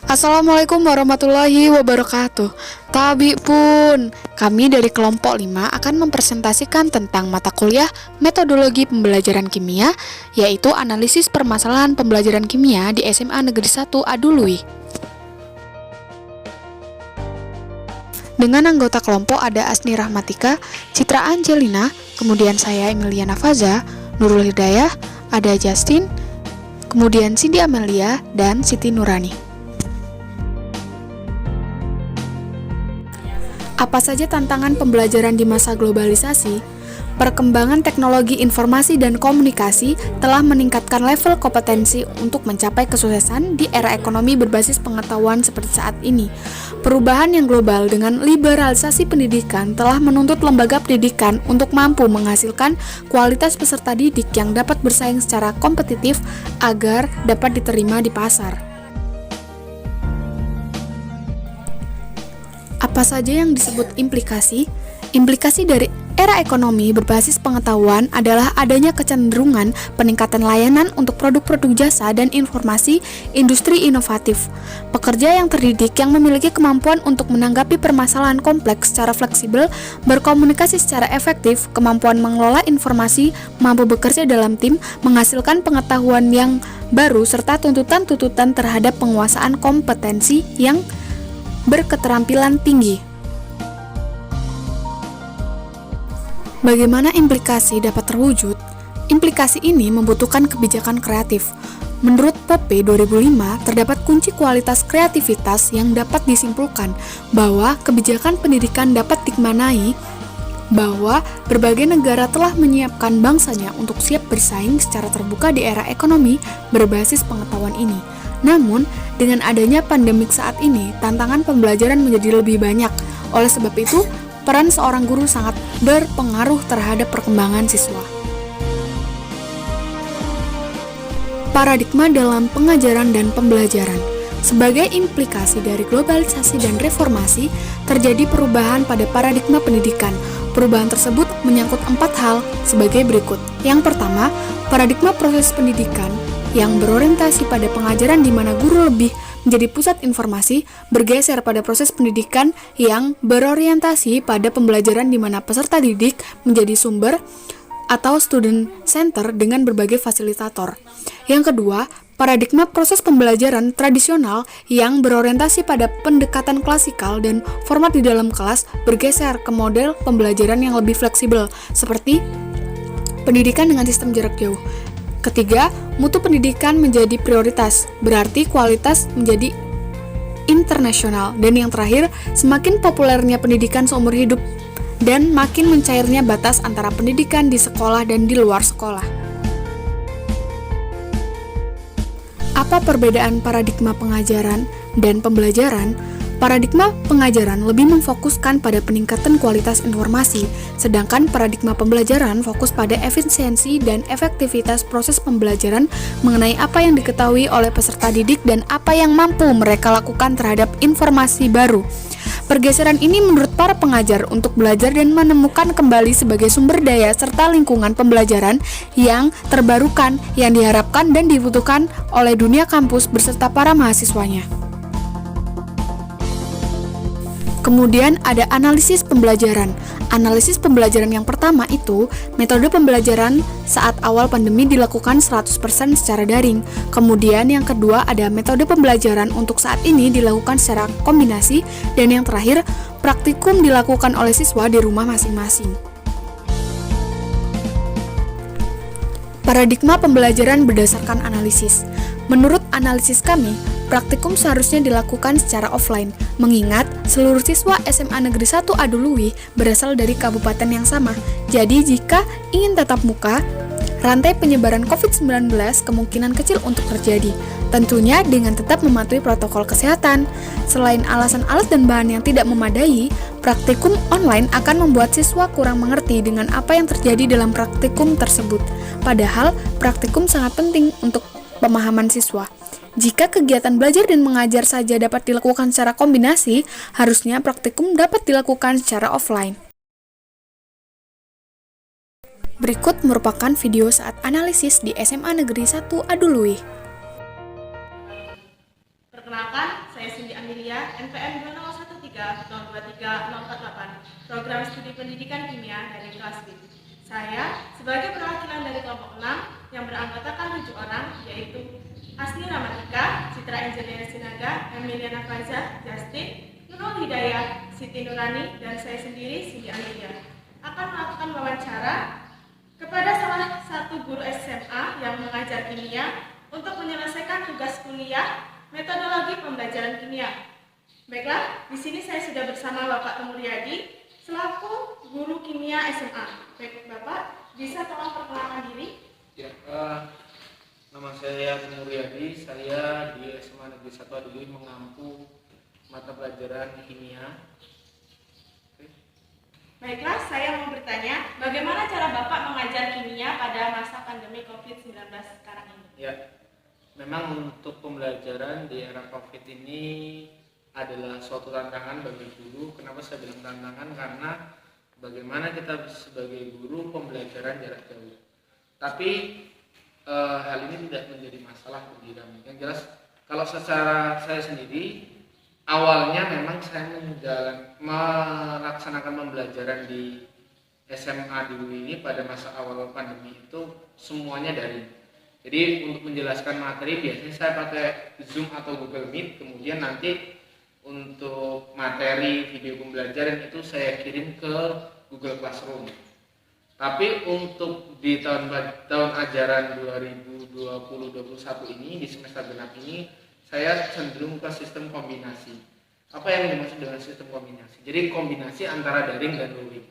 Assalamualaikum warahmatullahi wabarakatuh. Tabi pun, kami dari kelompok 5 akan mempresentasikan tentang mata kuliah metodologi pembelajaran kimia, yaitu analisis permasalahan pembelajaran kimia di SMA Negeri 1 Adului. Dengan anggota kelompok ada Asni Rahmatika, Citra Angelina, kemudian saya Emiliana Faza, Nurul Hidayah, ada Justin, kemudian Cindy Amelia, dan Siti Nurani. Apa saja tantangan pembelajaran di masa globalisasi? Perkembangan teknologi informasi dan komunikasi telah meningkatkan level kompetensi untuk mencapai kesuksesan di era ekonomi berbasis pengetahuan seperti saat ini. Perubahan yang global dengan liberalisasi pendidikan telah menuntut lembaga pendidikan untuk mampu menghasilkan kualitas peserta didik yang dapat bersaing secara kompetitif agar dapat diterima di pasar. Apa saja yang disebut implikasi? Implikasi dari era ekonomi berbasis pengetahuan adalah adanya kecenderungan peningkatan layanan untuk produk-produk jasa dan informasi industri inovatif. Pekerja yang terdidik yang memiliki kemampuan untuk menanggapi permasalahan kompleks secara fleksibel, berkomunikasi secara efektif, kemampuan mengelola informasi, mampu bekerja dalam tim, menghasilkan pengetahuan yang baru, serta tuntutan-tuntutan terhadap penguasaan kompetensi yang berketerampilan tinggi. Bagaimana implikasi dapat terwujud? Implikasi ini membutuhkan kebijakan kreatif. Menurut Pope 2005, terdapat kunci kualitas kreativitas yang dapat disimpulkan bahwa kebijakan pendidikan dapat dimaknai bahwa berbagai negara telah menyiapkan bangsanya untuk siap bersaing secara terbuka di era ekonomi berbasis pengetahuan ini. Namun, dengan adanya pandemik saat ini, tantangan pembelajaran menjadi lebih banyak. Oleh sebab itu, peran seorang guru sangat berpengaruh terhadap perkembangan siswa. Paradigma dalam pengajaran dan pembelajaran. Sebagai implikasi dari globalisasi dan reformasi, terjadi perubahan pada paradigma pendidikan. Perubahan tersebut menyangkut 4 hal sebagai berikut. Yang pertama, paradigma proses pendidikan yang berorientasi pada pengajaran di mana guru lebih menjadi pusat informasi, bergeser pada proses pendidikan yang berorientasi pada pembelajaran di mana peserta didik menjadi sumber atau student center dengan berbagai fasilitator. Yang kedua, paradigma proses pembelajaran tradisional yang berorientasi pada pendekatan klasikal dan format di dalam kelas bergeser ke model pembelajaran yang lebih fleksibel, seperti pendidikan dengan sistem jarak jauh. Ketiga, mutu pendidikan menjadi prioritas, berarti kualitas menjadi internasional. Dan yang terakhir, semakin populernya pendidikan seumur hidup dan makin mencairnya batas antara pendidikan di sekolah dan di luar sekolah. Apa perbedaan paradigma pengajaran dan pembelajaran? Paradigma pengajaran lebih memfokuskan pada peningkatan kualitas informasi, sedangkan paradigma pembelajaran fokus pada efisiensi dan efektivitas proses pembelajaran mengenai apa yang diketahui oleh peserta didik dan apa yang mampu mereka lakukan terhadap informasi baru. Pergeseran ini menurut para pengajar untuk belajar dan menemukan kembali sebagai sumber daya serta lingkungan pembelajaran yang terbarukan yang diharapkan dan dibutuhkan oleh dunia kampus beserta para mahasiswanya. Kemudian ada analisis pembelajaran. Analisis pembelajaran yang pertama itu, metode pembelajaran saat awal pandemi dilakukan 100% secara daring. Kemudian yang kedua ada metode pembelajaran untuk saat ini dilakukan secara kombinasi. Dan yang terakhir, praktikum dilakukan oleh siswa di rumah masing-masing. Paradigma pembelajaran berdasarkan analisis. Menurut analisis kami, praktikum seharusnya dilakukan secara offline, mengingat seluruh siswa SMA Negeri 1 Adului berasal dari kabupaten yang sama. Jadi jika ingin tatap muka, rantai penyebaran COVID-19 kemungkinan kecil untuk terjadi, tentunya dengan tetap mematuhi protokol kesehatan. Selain alasan alat dan bahan yang tidak memadai, praktikum online akan membuat siswa kurang mengerti dengan apa yang terjadi dalam praktikum tersebut. Padahal, praktikum sangat penting untuk pemahaman siswa. Jika kegiatan belajar dan mengajar saja dapat dilakukan secara kombinasi, harusnya praktikum dapat dilakukan secara offline. Berikut merupakan video saat analisis di SMA Negeri 1 Adului. Perkenalkan, saya Aprilia, NPM 20130230448, Program Studi Pendidikan Kimia dari kelas B. Saya sebagai perwakilan dari kelompok 6 yang beranggotakan 7 orang, yaitu Asni Ramatika, Citra Angelina Sinaga, Emiliana Faizah, Justin, Nurul Hidayah, Siti Nurani, dan saya sendiri, Cindy Amelia, akan melakukan wawancara kepada salah satu guru SMA yang mengajar kimia untuk menyelesaikan tugas kuliah metodologi pembelajaran kimia. Baiklah, di sini saya sudah bersama Bapak Temuryadi selaku guru kimia SMA. Baik, Bapak, bisa tolong perkenalkan diri? Ya, nama saya Temuryadi. Saya di SMA Negeri 1 Adului mengampu mata pelajaran kimia. Baiklah, saya mau bertanya, bagaimana cara Bapak mengajar kimia pada masa pandemi COVID-19 sekarang ini? Ya, memang untuk pembelajaran di era COVID ini adalah suatu tantangan bagi guru. Kenapa saya bilang tantangan? Karena bagaimana kita sebagai guru pembelajaran jarak jauh. Tapi hal ini tidak menjadi masalah bagi kami. Yang jelas, kalau secara saya sendiri, awalnya memang saya melaksanakan pembelajaran di SMA dulu ini pada masa awal pandemi itu semuanya daring. Jadi untuk menjelaskan materi biasanya saya pakai Zoom atau Google Meet, kemudian nanti untuk materi video pembelajaran itu saya kirim ke Google Classroom. Tapi untuk di tahun ajaran 2020-2021 ini, di semester genap ini, saya cenderung ke sistem kombinasi. Apa yang dimaksud dengan sistem kombinasi? Jadi kombinasi antara daring dan luring.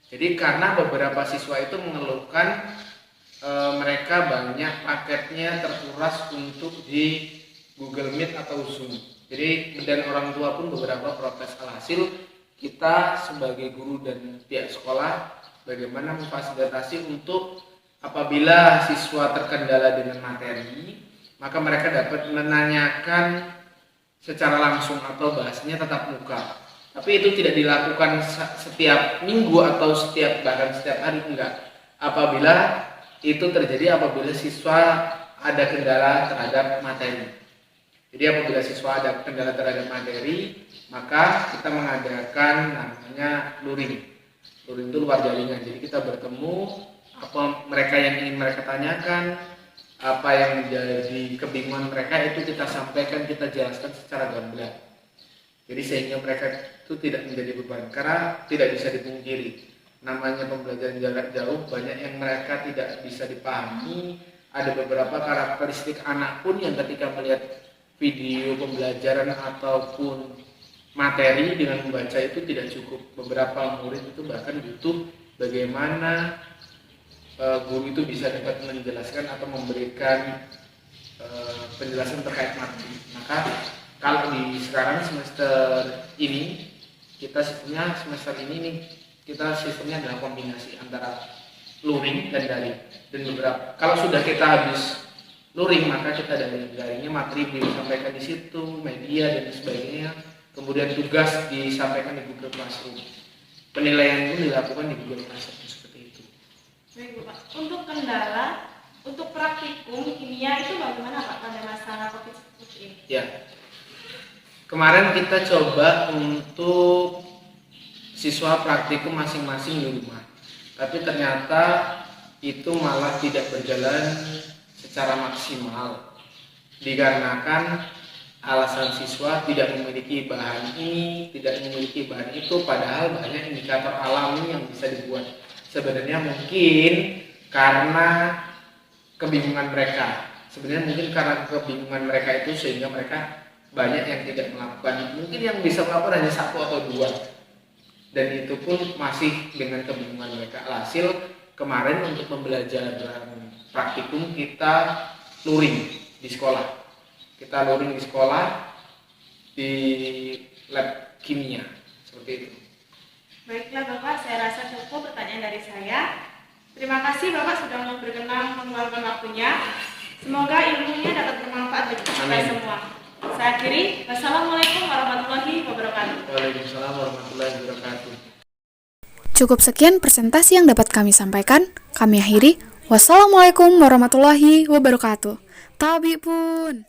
Jadi karena beberapa siswa itu mengeluhkan mereka banyak paketnya terkuras untuk di Google Meet atau Zoom. Jadi dan orang tua pun beberapa protes. Alhasil kita sebagai guru dan pihak sekolah bagaimana memfasilitasi untuk apabila siswa terkendala dengan materi, maka mereka dapat menanyakan secara langsung atau bahasanya tatap muka. Tapi itu tidak dilakukan setiap minggu atau bahkan setiap hari, enggak. Apabila itu terjadi apabila siswa ada kendala terhadap materi. Jadi apabila siswa ada kendala terhadap materi, maka kita mengadakan namanya luring. Luring itu luar jaringan. Jadi kita bertemu, apa mereka yang ingin mereka tanyakan, apa yang menjadi kebingungan mereka itu kita sampaikan, kita jelaskan secara gamblang. Jadi sehingga mereka itu tidak menjadi beban, karena tidak bisa dipungkiri namanya pembelajaran jarak jauh banyak yang mereka tidak bisa dipahami. Ada beberapa karakteristik anak pun yang ketika melihat video pembelajaran ataupun materi dengan membaca itu tidak cukup. Beberapa murid itu bahkan butuh bagaimana guru itu bisa dapat menjelaskan atau memberikan penjelasan terkait materi. Maka kalau di sekarang semester ini kita sistemnya adalah kombinasi antara luring dan daring. Dan beberapa kalau sudah kita habis luring maka kita daringnya materi disampaikan di situ, media dan sebagainya. Kemudian tugas disampaikan di Google Classroom. Penilaian pun dilakukan di Google Classroom. Baik, Pak. Untuk kendala, untuk praktikum kimia itu bagaimana Pak pada masa COVID-19 ini? Ya, kemarin kita coba untuk siswa praktikum masing-masing di rumah, tapi ternyata itu malah tidak berjalan secara maksimal dikarenakan alasan siswa tidak memiliki bahan ini, tidak memiliki bahan itu, padahal banyak indikator alami yang bisa dibuat. Sebenarnya mungkin karena kebingungan mereka. Itu sehingga mereka banyak yang tidak melakukan. Mungkin yang bisa melakukan hanya 1 atau 2. Dan itu pun masih dengan kebingungan mereka. Alhasil kemarin untuk pembelajaran praktikum kita luring di sekolah. Di lab kimia. Seperti itu. Baiklah Bapak, saya rasa cukup pertanyaan dari saya. Terima kasih Bapak sudah berkenan meluangkan waktunya. Semoga ilmunya dapat bermanfaat bagi kita semua. Saya akhiri. Wassalamualaikum warahmatullahi wabarakatuh. Waalaikumsalam warahmatullahi wabarakatuh. Cukup sekian presentasi yang dapat kami sampaikan. Kami akhiri. Wassalamualaikum warahmatullahi wabarakatuh. Tabi pun.